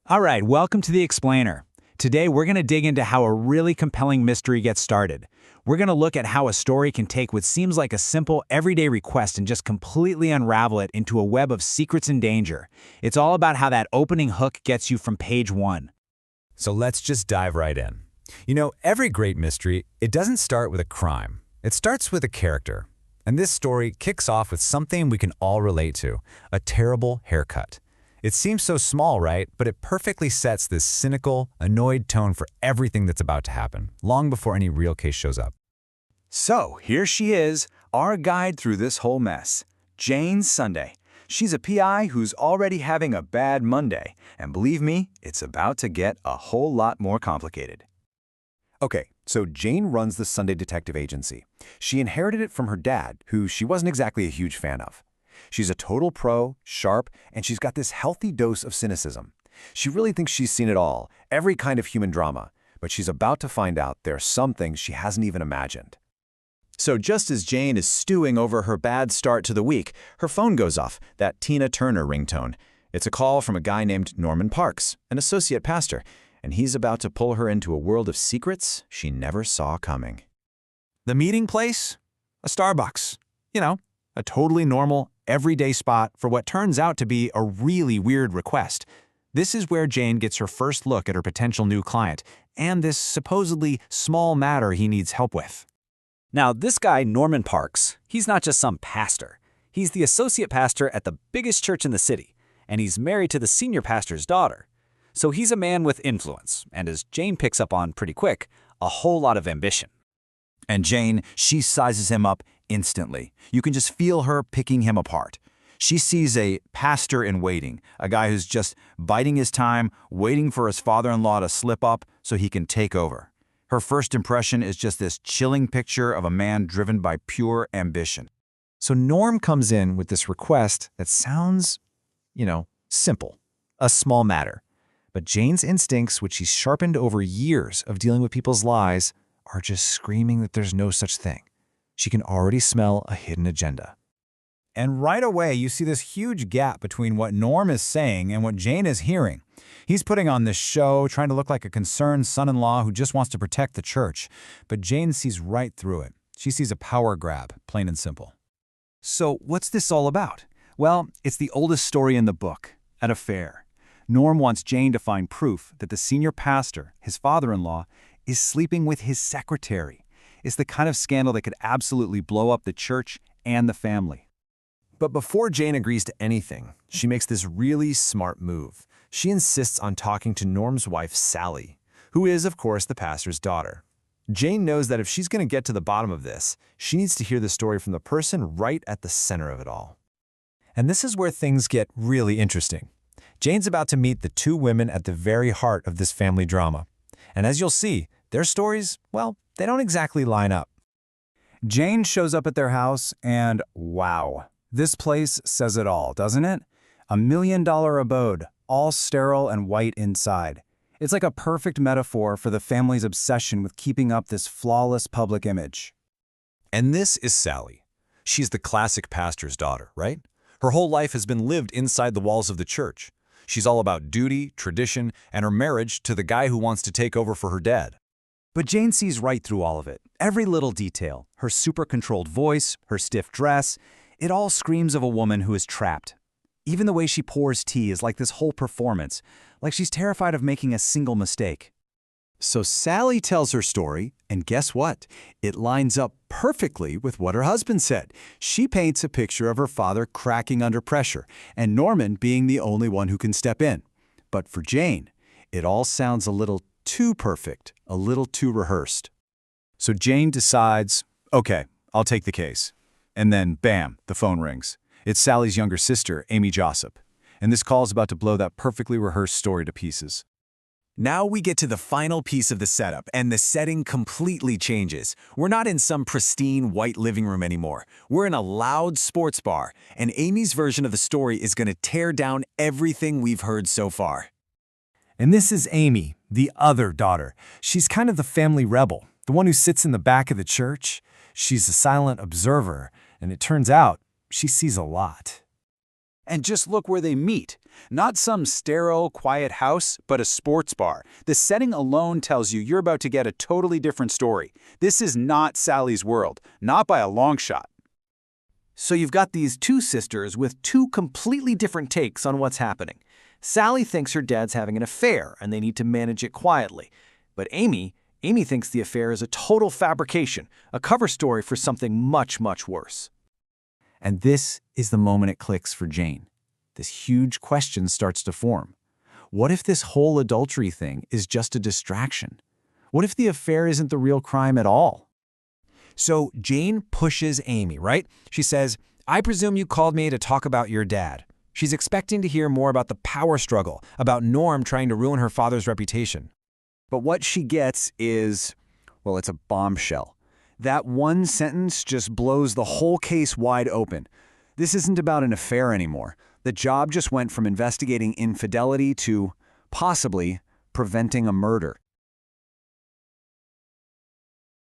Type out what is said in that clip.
All right, welcome to The Explainer. Today we're going to dig into how a really compelling mystery gets started. We're going to look at how a story can take what seems like a simple, everyday request and just completely unravel it into a web of secrets and danger. It's all about how that opening hook gets you from page one. So let's just dive right in. Every great mystery, it doesn't start with a crime. It starts with a character. And this story kicks off with something we can all relate to, a terrible haircut. It seems so small, right? But it perfectly sets this cynical, annoyed tone for everything that's about to happen, long before any real case shows up. So here she is, our guide through this whole mess. Jane Sunday. She's a PI who's already having a bad Monday, and believe me, it's about to get a whole lot more complicated. Okay, so Jane runs the Sunday Detective Agency. She inherited it from her dad, who she wasn't exactly a huge fan of. She's a total pro, sharp, and she's got this healthy dose of cynicism. She really thinks she's seen it all, every kind of human drama, but she's about to find out there are some things she hasn't even imagined. So just as Jane is stewing over her bad start to the week, her phone goes off, that Tina Turner ringtone. It's a call from a guy named Norman Parks, an associate pastor, and he's about to pull her into a world of secrets she never saw coming. The meeting place? A Starbucks. A totally normal, everyday spot for what turns out to be a really weird request. This is where Jane gets her first look at her potential new client, and this supposedly small matter he needs help with. Now, this guy, Norman Parks, he's not just some pastor. He's the associate pastor at the biggest church in the city, and he's married to the senior pastor's daughter. So he's a man with influence, and as Jane picks up on pretty quick, a whole lot of ambition. And Jane, she sizes him up instantly. You can just feel her picking him apart. She sees a pastor in waiting, a guy who's just biding his time, waiting for his father-in-law to slip up so he can take over. Her first impression is just this chilling picture of a man driven by pure ambition. So Norm comes in with this request that sounds, simple, a small matter. But Jane's instincts, which she's sharpened over years of dealing with people's lies, are just screaming that there's no such thing. She can already smell a hidden agenda. And right away, you see this huge gap between what Norm is saying and what Jane is hearing. He's putting on this show, trying to look like a concerned son-in-law who just wants to protect the church. But Jane sees right through it. She sees a power grab, plain and simple. So what's this all about? Well, it's the oldest story in the book, at a fair. Norm wants Jane to find proof that the senior pastor, his father-in-law, is sleeping with his secretary. It's the kind of scandal that could absolutely blow up the church and the family. But before Jane agrees to anything, she makes this really smart move. She insists on talking to Norm's wife, Sally, who is, of course, the pastor's daughter. Jane knows that if she's going to get to the bottom of this, she needs to hear the story from the person right at the center of it all. And this is where things get really interesting. Jane's about to meet the two women at the very heart of this family drama. And as you'll see, their stories, well, they don't exactly line up. Jane shows up at their house and wow, this place says it all, doesn't it? $1 million abode, all sterile and white inside. It's like a perfect metaphor for the family's obsession with keeping up this flawless public image. And this is Sally. She's the classic pastor's daughter, right? Her whole life has been lived inside the walls of the church. She's all about duty, tradition, and her marriage to the guy who wants to take over for her dad. But Jane sees right through all of it. Every little detail, her super-controlled voice, her stiff dress, it all screams of a woman who is trapped. Even the way she pours tea is like this whole performance, like she's terrified of making a single mistake. So Sally tells her story, and guess what? It lines up perfectly with what her husband said. She paints a picture of her father cracking under pressure, and Norman being the only one who can step in. But for Jane, it all sounds a little too perfect, a little too rehearsed. So Jane decides, okay, I'll take the case. And then, bam, the phone rings. It's Sally's younger sister, Amy Jossop. And this call is about to blow that perfectly rehearsed story to pieces. Now we get to the final piece of the setup, and the setting completely changes. We're not in some pristine white living room anymore. We're in a loud sports bar, and Amy's version of the story is going to tear down everything we've heard so far. And this is Amy, the other daughter. She's kind of the family rebel, the one who sits in the back of the church. She's a silent observer, and it turns out she sees a lot. And just look where they meet. Not some sterile, quiet house, but a sports bar. The setting alone tells you you're about to get a totally different story. This is not Sally's world, not by a long shot. So you've got these two sisters with two completely different takes on what's happening. Sally thinks her dad's having an affair and they need to manage it quietly. But Amy thinks the affair is a total fabrication, a cover story for something much, much worse. And this is the moment it clicks for Jane. This huge question starts to form. What if this whole adultery thing is just a distraction? What if the affair isn't the real crime at all? So Jane pushes Amy, right? She says, "I presume you called me to talk about your dad." She's expecting to hear more about the power struggle, about Norm trying to ruin her father's reputation. But what she gets is, well, it's a bombshell. That one sentence just blows the whole case wide open. This isn't about an affair anymore. The job just went from investigating infidelity to, possibly, preventing a murder.